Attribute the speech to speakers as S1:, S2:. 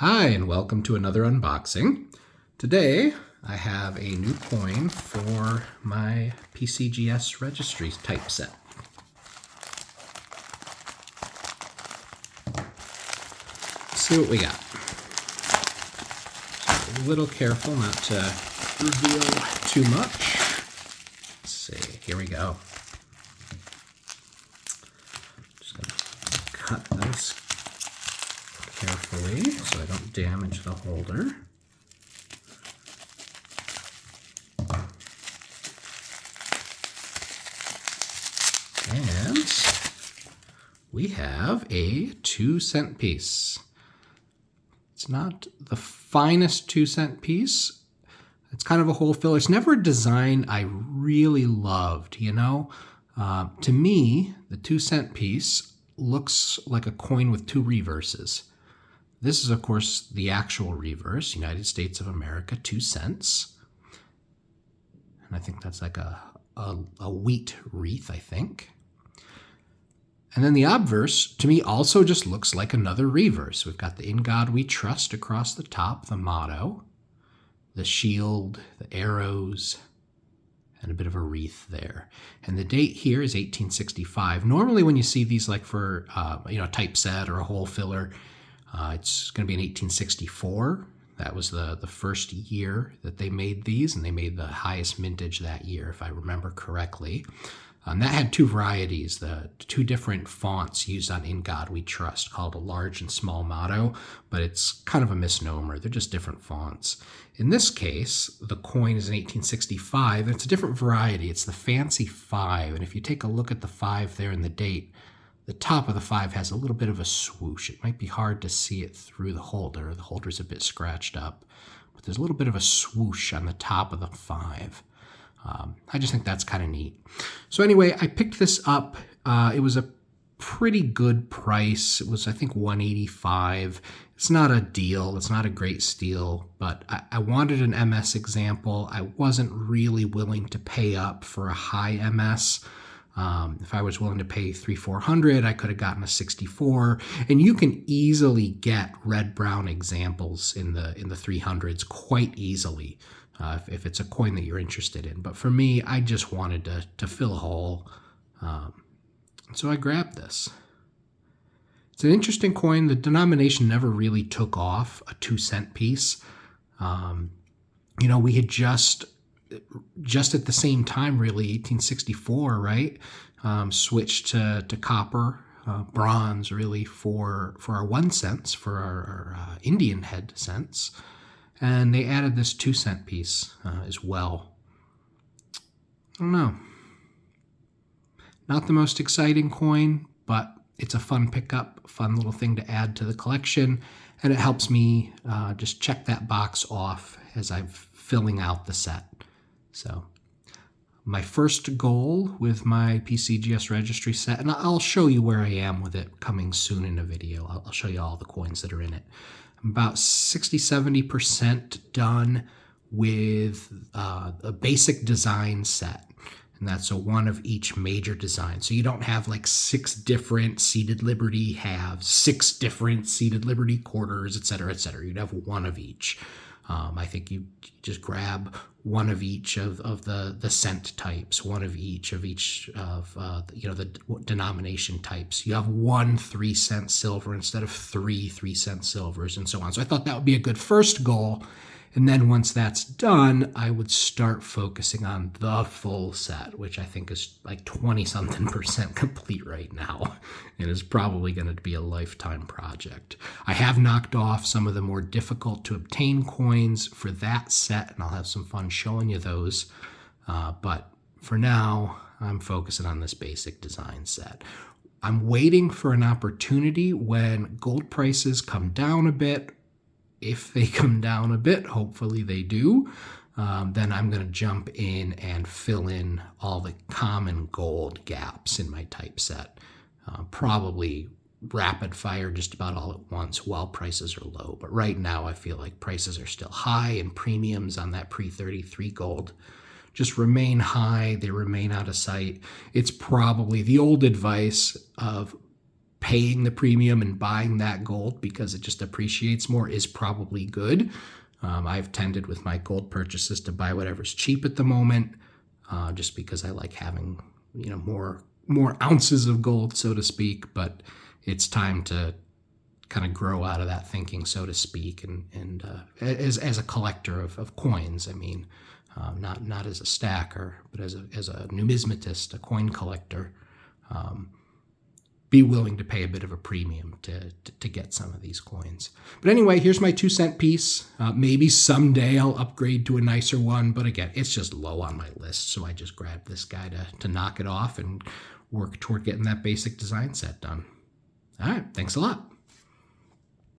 S1: Hi, and welcome to another unboxing. Today, I have a new coin for my PCGS Registry type set. Let's see what we got. So a little careful not to reveal too much. Let's see, here we go. Just gonna cut this carefully so I don't damage the holder. And we have a 2-cent piece. It's not the finest 2-cent piece. It's kind of a hole filler. It's never a design I really loved, you know? To me, the 2-cent piece looks like a coin with two reverses. This is, of course, the actual reverse, United States of America, 2 cents. And I think that's like a wheat wreath, I think. And then the obverse, to me, also just looks like another reverse. We've got the In God We Trust across the top, the motto, the shield, the arrows, and a bit of a wreath there. And the date here is 1865. Normally when you see these like for typeset or a hole filler, it's going to be in 1864. That was the first year that they made these, and they made the highest mintage that year, if I remember correctly. That had two varieties, the two different fonts used on In God We Trust, called a large and small motto, but it's kind of a misnomer. They're just different fonts. In this case, the coin is in 1865, and it's a different variety. It's the fancy 5, and if you take a look at the 5 there in the date, the top of the 5 has a little bit of a swoosh. It might be hard to see it through the holder. The holder's a bit scratched up, but there's a little bit of a swoosh on the top of the 5. I just think that's kind of neat. So anyway, I picked this up. It was a pretty good price. It was, I think, $185. It's not a deal. It's not a great steal, but I wanted an MS example. I wasn't really willing to pay up for a high MS. If I was willing to pay $300-400, I could have gotten a 64. And you can easily get red-brown examples in the 300s quite easily if it's a coin that you're interested in. But for me, I just wanted to fill a hole. So I grabbed this. It's an interesting coin. The denomination never really took off, a 2-cent piece. We had just at the same time, really, 1864, right? Switched to copper, bronze, really, for our 1 cents, for our Indian head cents. And they added this 2-cent piece as well. I don't know. Not the most exciting coin, but it's a fun pickup, fun little thing to add to the collection. And it helps me just check that box off as I'm filling out the set. So my first goal with my PCGS Registry Set, and I'll show you where I am with it coming soon in a video. I'll show you all the coins that are in it. I'm about 60-70% done with a basic design set. And that's a one of each major design. So you don't have like 6 different seated Liberty halves, 6 different seated Liberty quarters, et cetera, et cetera. You'd have one of each. I think you just grab one of each of the cent types, one of each of the denomination types. You have 1 3-cent silver instead of 3 3-cent silvers, and so on. So I thought that would be a good first goal. And then once that's done, I would start focusing on the full set, which I think is like 20-something% complete right now. And is probably going to be a lifetime project. I have knocked off some of the more difficult to obtain coins for that set, and I'll have some fun showing you those. But for now, I'm focusing on this basic design set. I'm waiting for an opportunity when gold prices come down a bit. If they come down a bit, hopefully they do, then I'm going to jump in and fill in all the common gold gaps in my typeset. Probably rapid fire just about all at once while prices are low. But right now I feel like prices are still high and premiums on that pre-33 gold just remain high. They remain out of sight. It's probably the old advice of paying the premium and buying that gold because it just appreciates more is probably good. I've tended with my gold purchases to buy whatever's cheap at the moment, just because I like having, more ounces of gold, so to speak. But it's time to kind of grow out of that thinking, so to speak, and as a collector of coins. I mean, not as a stacker, but as a numismatist, a coin collector. Be willing to pay a bit of a premium to get some of these coins. But anyway, here's my 2-cent piece. Maybe someday I'll upgrade to a nicer one, but again, it's just low on my list, so I just grabbed this guy to knock it off and work toward getting that basic design set done. All right, thanks a lot.